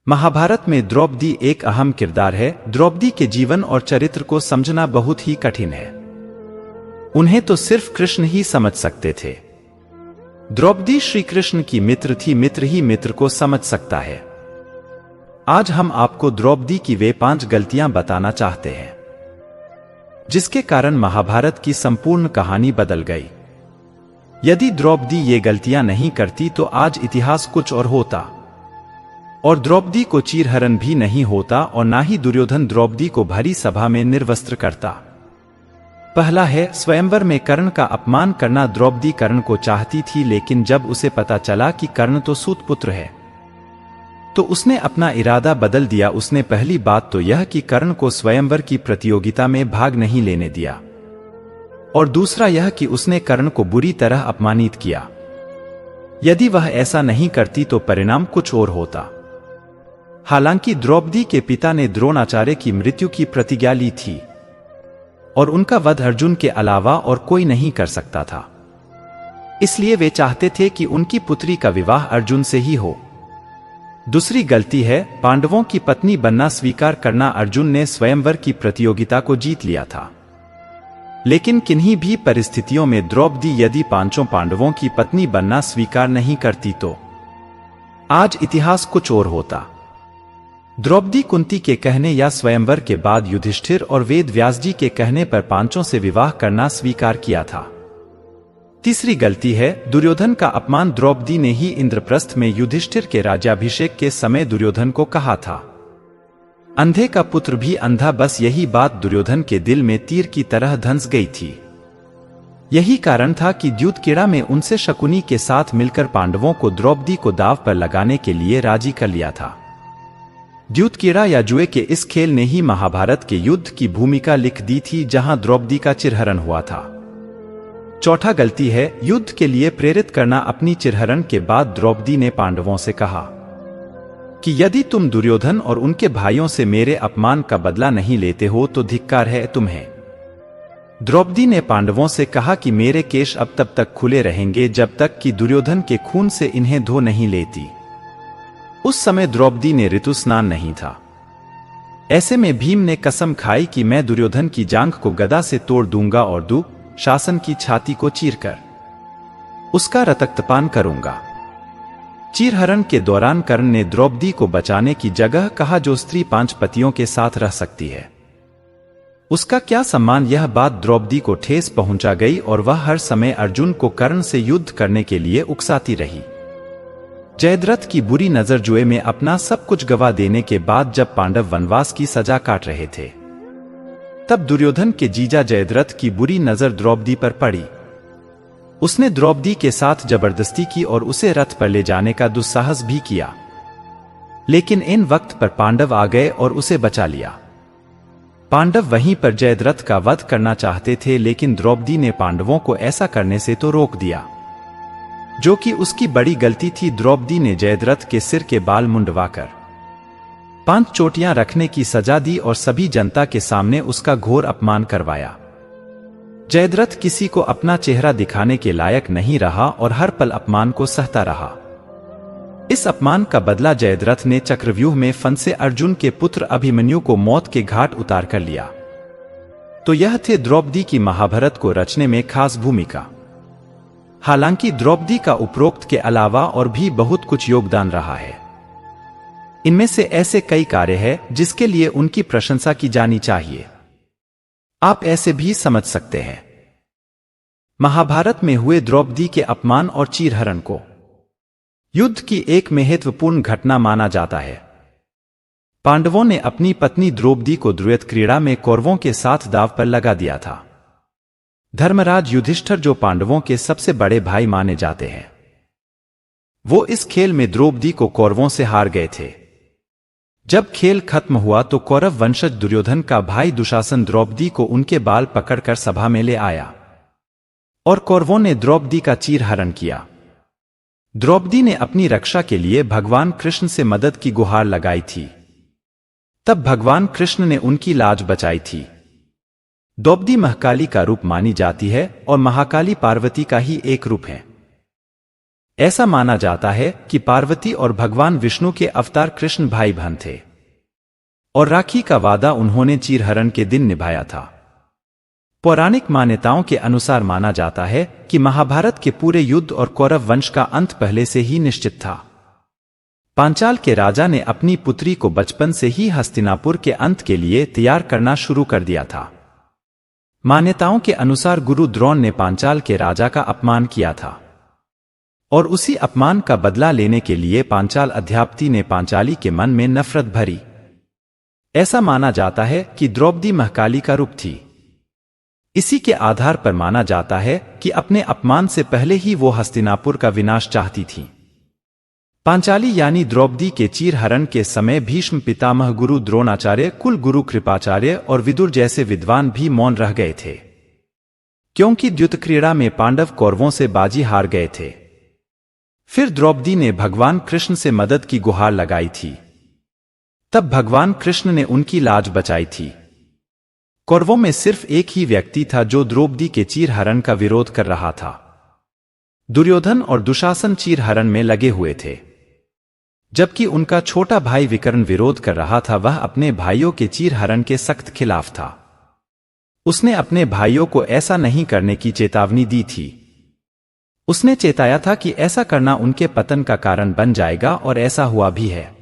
महाभारत में द्रौपदी एक अहम किरदार है। द्रौपदी के जीवन और चरित्र को समझना बहुत ही कठिन है। उन्हें तो सिर्फ कृष्ण ही समझ सकते थे। द्रौपदी श्री कृष्ण की मित्र थी, मित्र ही मित्र को समझ सकता है। आज हम आपको द्रौपदी की वे 5 गलतियां बताना चाहते हैं, जिसके कारण महाभारत की संपूर्ण कहानी बदल गई। यदि द्रौपदी ये गलतियां नहीं करती तो आज इतिहास कुछ और होता, और द्रौपदी को चीरहरण भी नहीं होता, और ना ही दुर्योधन द्रौपदी को भरी सभा में निर्वस्त्र करता। पहला है स्वयंवर में कर्ण का अपमान करना। द्रौपदी कर्ण को चाहती थी, लेकिन जब उसे पता चला कि कर्ण तो सूतपुत्र है तो उसने अपना इरादा बदल दिया। उसने पहली बात तो यह कि कर्ण को स्वयंवर की प्रतियोगिता में भाग नहीं लेने दिया, और दूसरा यह कि उसने कर्ण को बुरी तरह अपमानित किया। यदि वह ऐसा नहीं करती तो परिणाम कुछ और होता। हालांकि द्रौपदी के पिता ने द्रोणाचार्य की मृत्यु की प्रतिज्ञा ली थी, और उनका वध अर्जुन के अलावा और कोई नहीं कर सकता था। इसलिए वे चाहते थे कि उनकी पुत्री का विवाह अर्जुन से ही हो। दूसरी गलती है पांडवों की पत्नी बनना स्वीकार करना। अर्जुन ने स्वयंवर की प्रतियोगिता को जीत लिया था, लेकिन किन्हीं भी परिस्थितियों में द्रौपदी यदि 5 पांडवों की पत्नी बनना स्वीकार नहीं करती तो आज इतिहास कुछ और होता। द्रौपदी कुंती के कहने या स्वयंवर के बाद युधिष्ठिर और वेद व्यास जी के कहने पर 5 से विवाह करना स्वीकार किया था। तीसरी गलती है दुर्योधन का अपमान। द्रौपदी ने ही इंद्रप्रस्थ में युधिष्ठिर के राज्याभिषेक के समय दुर्योधन को कहा था, अंधे का पुत्र भी अंधा। बस यही बात दुर्योधन के दिल में तीर की तरह धंस गई थी। यही कारण था कि द्यूतकीड़ा में उनसे शकुनी के साथ मिलकर पांडवों को द्रौपदी को दांव पर लगाने के लिए राजी कर लिया था। द्यूतकीड़ा या जुए के इस खेल ने ही महाभारत के युद्ध की भूमिका लिख दी थी, जहां द्रौपदी का चिरहरण हुआ था। चौथा गलती है युद्ध के लिए प्रेरित करना। अपनी चिरहरण के बाद द्रौपदी ने पांडवों से कहा कि यदि तुम दुर्योधन और उनके भाइयों से मेरे अपमान का बदला नहीं लेते हो तो धिक्कार है तुम्हें। द्रौपदी ने पांडवों से कहा कि मेरे केश अब तब तक खुले रहेंगे जब तक कि दुर्योधन के खून से इन्हें धो नहीं लेती। उस समय द्रौपदी ने ऋतु स्नान नहीं था। ऐसे में भीम ने कसम खाई कि मैं दुर्योधन की जांघ को गदा से तोड़ दूंगा और दुःशासन की छाती को चीरकर उसका रक्तपान करूंगा। चीरहरण के दौरान कर्ण ने द्रौपदी को बचाने की जगह कहा, जो स्त्री 5 पतियों के साथ रह सकती है उसका क्या सम्मान। यह बात द्रौपदी को ठेस पहुंचा गई और वह हर समय अर्जुन को कर्ण से युद्ध करने के लिए उकसाती रही। जयद्रथ की बुरी नजर जुए में अपना सब कुछ गवा देने के बाद जब पांडव वनवास की सजा काट रहे थे, तब दुर्योधन के जीजा जयद्रथ की बुरी नजर द्रौपदी पर पड़ी। उसने द्रौपदी के साथ जबरदस्ती की और उसे रथ पर ले जाने का दुस्साहस भी किया, लेकिन इन वक्त पर पांडव आ गए और उसे बचा लिया। पांडव वहीं पर जयद्रथ का वध करना चाहते थे, लेकिन द्रौपदी ने पांडवों को ऐसा करने से तो रोक दिया, जो कि उसकी बड़ी गलती थी। द्रौपदी ने जयद्रथ के सिर के बाल मुंडवाकर 5 चोटियां रखने की सजा दी और सभी जनता के सामने उसका घोर अपमान करवाया। जयद्रथ किसी को अपना चेहरा दिखाने के लायक नहीं रहा और हर पल अपमान को सहता रहा। इस अपमान का बदला जयद्रथ ने चक्रव्यूह में फंसे अर्जुन के पुत्र अभिमन्यु को मौत के घाट उतार कर लिया। तो यह थे द्रौपदी की महाभारत को रचने में खास भूमिका। हालांकि द्रौपदी का उपरोक्त के अलावा और भी बहुत कुछ योगदान रहा है। इनमें से ऐसे कई कार्य हैं जिसके लिए उनकी प्रशंसा की जानी चाहिए। आप ऐसे भी समझ सकते हैं। महाभारत में हुए द्रौपदी के अपमान और चीरहरण को युद्ध की एक महत्वपूर्ण घटना माना जाता है। पांडवों ने अपनी पत्नी द्रौपदी को द्रुयद क्रीड़ा में कौरवों के साथ दांव पर लगा दिया था। धर्मराज युधिष्ठिर, जो पांडवों के सबसे बड़े भाई माने जाते हैं, वो इस खेल में द्रौपदी को कौरवों से हार गए थे। जब खेल खत्म हुआ तो कौरव वंशज दुर्योधन का भाई दुशासन द्रौपदी को उनके बाल पकड़कर सभा में ले आया और कौरवों ने द्रौपदी का चीरहरण किया। द्रौपदी ने अपनी रक्षा के लिए भगवान कृष्ण से मदद की गुहार लगाई थी। तब भगवान कृष्ण ने उनकी लाज बचाई थी। द्रौपदी महाकाली का रूप मानी जाती है और महाकाली पार्वती का ही एक रूप है। ऐसा माना जाता है कि पार्वती और भगवान विष्णु के अवतार कृष्ण भाई बहन थे और राखी का वादा उन्होंने चीरहरण के दिन निभाया था। पौराणिक मान्यताओं के अनुसार माना जाता है कि महाभारत के पूरे युद्ध और कौरव वंश का अंत पहले से ही निश्चित था। पांचाल के राजा ने अपनी पुत्री को बचपन से ही हस्तिनापुर के अंत के लिए तैयार करना शुरू कर दिया था। मान्यताओं के अनुसार गुरु द्रोण ने पांचाल के राजा का अपमान किया था और उसी अपमान का बदला लेने के लिए पांचाल अध्यापति ने पांचाली के मन में नफरत भरी। ऐसा माना जाता है कि द्रौपदी महाकाली का रूप थी। इसी के आधार पर माना जाता है कि अपने अपमान से पहले ही वो हस्तिनापुर का विनाश चाहती थी। पांचाली यानी द्रौपदी के चीरहरण के समय भीष्म पितामह, गुरु द्रोणाचार्य, कुल गुरु कृपाचार्य और विदुर जैसे विद्वान भी मौन रह गए थे, क्योंकि द्युत क्रीड़ा में पांडव कौरवों से बाजी हार गए थे। फिर द्रौपदी ने भगवान कृष्ण से मदद की गुहार लगाई थी। तब भगवान कृष्ण ने उनकी लाज बचाई थी। कौरवों में सिर्फ एक ही व्यक्ति था जो द्रौपदी के चीरहरण का विरोध कर रहा था। दुर्योधन और दुशासन चीरहरण में लगे हुए थे, जबकि उनका छोटा भाई विकर्ण विरोध कर रहा था। वह अपने भाइयों के चीरहरण के सख्त खिलाफ था। उसने अपने भाइयों को ऐसा नहीं करने की चेतावनी दी थी। उसने चेताया था कि ऐसा करना उनके पतन का कारण बन जाएगा और ऐसा हुआ भी है।